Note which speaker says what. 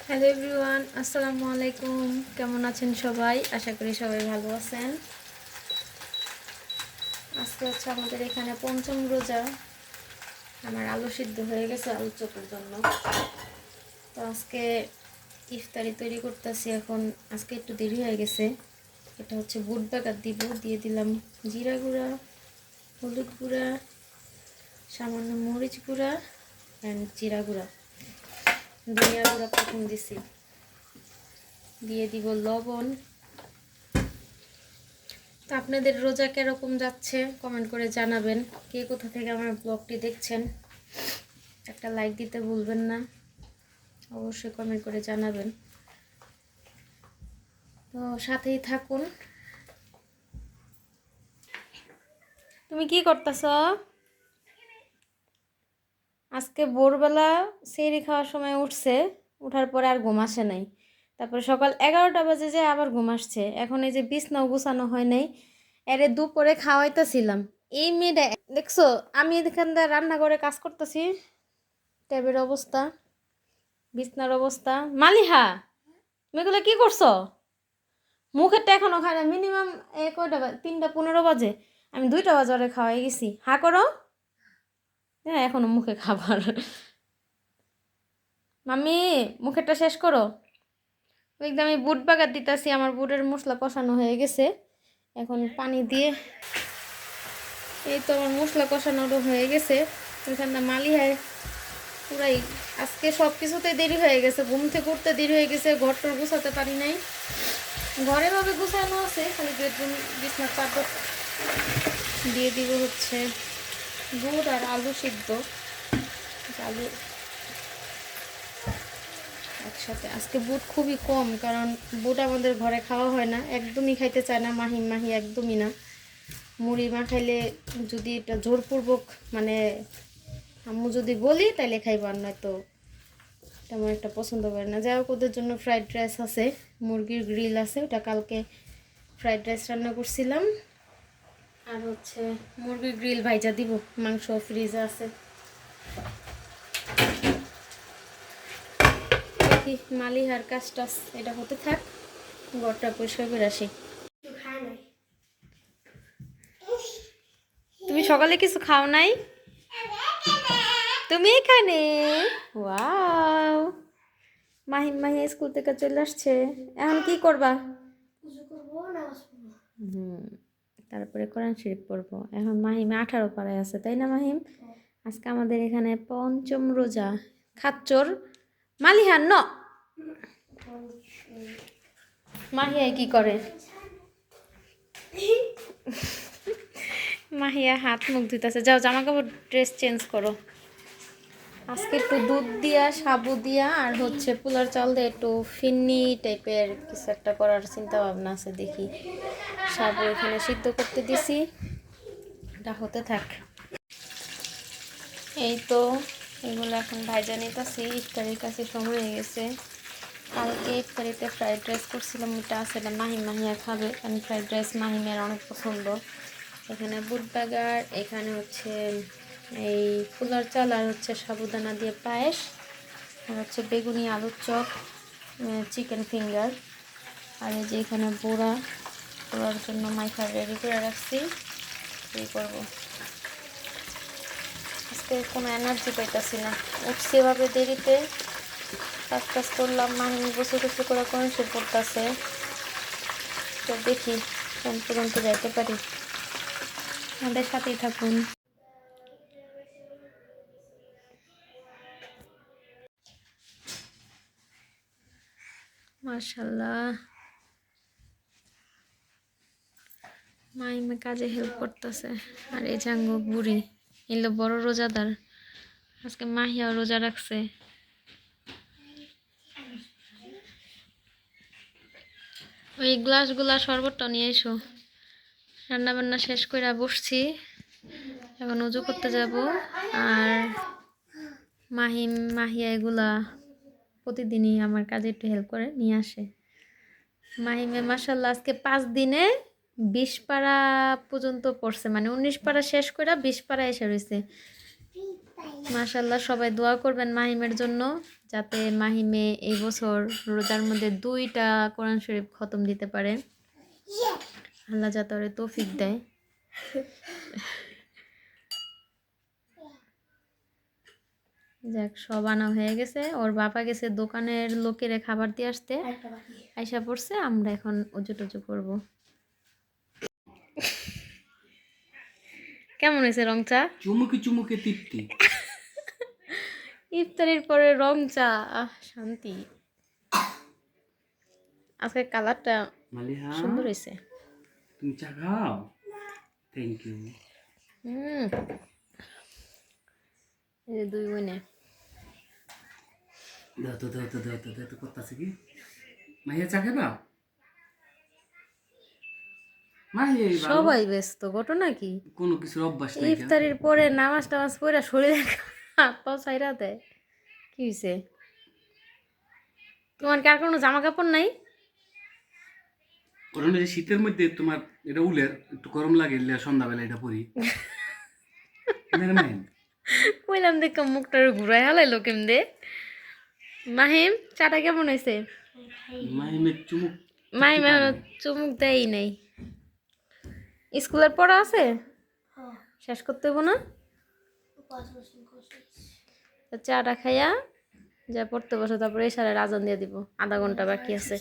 Speaker 1: Hello everyone, আসসালামু আলাইকুম। কেমন আছেন সবাই? আশা করি সবাই ভালো আছেন। আজকে হচ্ছে আমাদের এখানে পঞ্চম রোজা। আমার আলু সিদ্ধ হয়ে গেছে আলু চপের জন্য। তো আজকে ইফতারি তৈরি করতেছি। এখন আজকে একটু দেরি হয়ে গেছে। এটা হচ্ছে বুট বাগার দিব, দিয়ে দিলাম জিরা গুঁড়া, হলুদ গুঁড়া, সামান্য মরিচ গুঁড়া অ্যান্ড জিরা গুঁড়া, ধনিয়া গুঁড়া প্রথম দিছি, দিয়ে দিব লবণ। তো আপনাদের রোজা কিরকম যাচ্ছে কমেন্ট করে জানাবেন। কে কোথা থেকে আমার ব্লগটি দেখছেন একটা লাইক দিতে ভুলবেন না, অবশ্যই কমেন্ট করে জানাবেন। তো সাথেই থাকুন। তুমি কি করতেছ? আজকে ভোরবেলা সেহরি খাওয়ার সময় উঠছে, উঠার পরে আর ঘুম আসে নাই। তারপরে সকাল 11টা বাজে যে আবার ঘুম আসছে। এখন এই যে বিছনাও গুছানো হয় নাই, এরে দুপুরে খাওয়াইতেছিলাম। এই মেয়েটা দেখছো, আমি এখানটা রান্না করে কাজ করতেছি, ট্যাবের অবস্থা, বিছনার অবস্থা। মালিহা, তুমি এগুলো কি করছো? মুখেরটা এখনো খায় না। মিনিমাম কয়টা 3টা 15 বাজে, আমি 2টা বাজে ওরে খাওয়াই গেছি। হা করো। হ্যাঁ, এখনো মুখে খাবার। মাম্মি, মুখেরটা শেষ করো। একদম আমি বুট বাগার দিতেছি, আমার বুটের মশলা কষানো হয়ে গেছে। এখন পানি দিয়ে, এই তো আমার মশলা কষানোরও হয়ে গেছে। ওইখানটা মালিহায় পুরাই আজকে সব কিছুতে দেরি হয়ে গেছে। ঘুম থেকে উঠতে দেরি হয়ে গেছে, ঘরটা গুছাতে পারি নাই। ঘরে ভাবে গুছানো আছে, খালি বেডরুম বিছনার চাদর দিয়ে দিব হচ্ছে দুধ আর আলু সিদ্ধ। আলু একসাথে। আজকে বুট খুবই কম, কারণ বুট আমাদের ঘরে খাওয়া হয় না, একদমই খাইতে চায় না মাহি একদমই না। মুড়ি মাখাইলে যদি এটা জোরপূর্বক মানে আম্মু যদি বলি তাইলে খাইব, আর নয়তো তেমন একটা পছন্দ করে না। যাই হোক, ওদের জন্য ফ্রাইড রাইস আছে, মুরগির গ্রিল আছে, ওটা কালকে ফ্রাইড রাইস রান্না করছিলাম। আর হচ্ছে মুরগির গ্রিল ভাইজা দিব, মাংস ফ্রিজে আছে। দেখি মালিহার কাজ টাজ এটা হতে থাক, ঘরটা পরিষ্কার করে আসি। তুমি সকালে কিছু খাও নাই? তুমি এখানে? ওয়াও, মাহিয়া স্কুল থেকে চলে আসছে। এখন কি করবা? হুম, তারপরে কোরআন শরীফ পড়বো। এখন মাহিমে 18 পাড়ায় আছে, তাই না মাহিম? আজকে আমাদের এখানে পঞ্চম রোজা। খাচ্চর মালিহান ন মাহিয়া কি করে? মাহিয়া হাত মুখ ধুইতেছে। যাও, জামা কাপড় ড্রেস চেঞ্জ করো। আজকে একটু দুধ দিয়া, সাবু দিয়া আর হচ্ছে পোলার চাল দিয়ে একটু ফিন্নি টাইপের কিছু একটা করার চিন্তা ভাবনা আছে। দেখি, সাবু এখানে সিদ্ধ করতে দিছি, এটা হতে থাক। এই তো এগুলো এখন ভাইজা নিতেছি। ইফতারির কাছে সময় হয়ে গেছে। কালকে ইফতারিতে ফ্রাইড রাইস করছিলাম, ওইটা আছে, এটা মাহিয়া খাবে, কারণ ফ্রাইড রাইস মাহিমের অনেক পছন্দ। এখানে বুট বাগার, এখানে হচ্ছে এই পোলার চাল, আর হচ্ছে সাবুদানা দিয়ে পায়েস, আর হচ্ছে বেগুনি আলুর চপ, চিকেন ফিঙ্গার। আর এই যে এখানে বোড়া পোড়ার জন্য মাইখা রেডি করে রাখছি। এই করবো। আজকে কোনো এনার্জি পাইতেছি না, উঠছি এভাবে দেরিতে, কাজ করলাম। মাহিনী বসে বসে করে কোন সে পড়তেছে। তো দেখি কোন পর্যন্ত যাইতে পারি। আমাদের সাথেই থাকুন। মাশাল্লাহ, মাইমে কাজে হেল্প করতেছে। আর এই জাঙ্গ বুড়ি এলো বড় রোজাদার, আজকে মাহিয়াও রোজা রাখছে। ওই গ্লাসগুলা শরবতটা নিয়ে এসো। রান্না বান্না শেষ করে বসছি, এখন উজু করতে যাব। আর মাহিয়া এগুলা প্রতিদিনই আমার কাজে একটু হেল্প করে নিয়ে আসে। মাহিমে মাশাল্লাহ আজকে 5 দিনে 20 পারা পর্যন্ত পড়ছে, মানে 19 পারা শেষ করে 20 পারা এসে রয়েছে। মাশাআল্লাহ, সবাই দোয়া করবেন মাহিমের জন্য, যাতে মাহিমে এই বছর রোজার মধ্যে 2টা কোরআন শরীফ খতম দিতে পারে। আল্লাহ যাতে ওরে তৌফিক দেয়। যাক, সব আনা হয়ে গেছে। ওর বাবা গেছে দোকানের লোকেরে খাবার দিয়ে আসতে, আইসা পড়ছে। আমরা এখন উজু টুজু করবো। কেমন হয়েছে রং চা?
Speaker 2: চুমুকে চুমুকে তৃপ্তি।
Speaker 1: ইফতারির পরে রং চা, আহ শান্তি। আজকে কালারটা
Speaker 2: মালিহা,
Speaker 1: সুন্দর হয়েছে।
Speaker 2: তুমি চা খাও? Thank you.
Speaker 1: এই যে 2 বোনে।
Speaker 2: দাও তো দাও তো দাও তো দাও তো, করতেছে কি? মাহিয়া চা খাবা? মাহিয়া
Speaker 1: সবাই ব্যস্ত, ঘটনা কি?
Speaker 2: কোনো কিছুর অভ্যাস নাই।
Speaker 1: ইফতারির পরে নামাজ টামাজ পড়ে শরীরে হাত পাও ছাইরা দেয়। কি হয়েছে? তোমার কি আর কোনো জামা কাপড় নাই?
Speaker 2: কারণ এই শীতের মধ্যে তোমার এটা উলের একটু গরম লাগে, সন্ধ্যাবেলা এটা পরি।
Speaker 1: কইলাম দেখো মুখটার ঘুরাই হালাইলো কেমনে। মাহিম, চাটা কেমন হয়েছে?
Speaker 2: মাহিমের চুমুক।
Speaker 1: মাহিম এখনো চুমুক দেয়ই নাই। স্কুলের পড়া আছে, শেষ করতে হইব না? তো চাটা খাইয়া যা পড়তে বসো, তারপরে এসারে আজান দিয়ে দিব। আধা ঘন্টা বাকি আছে।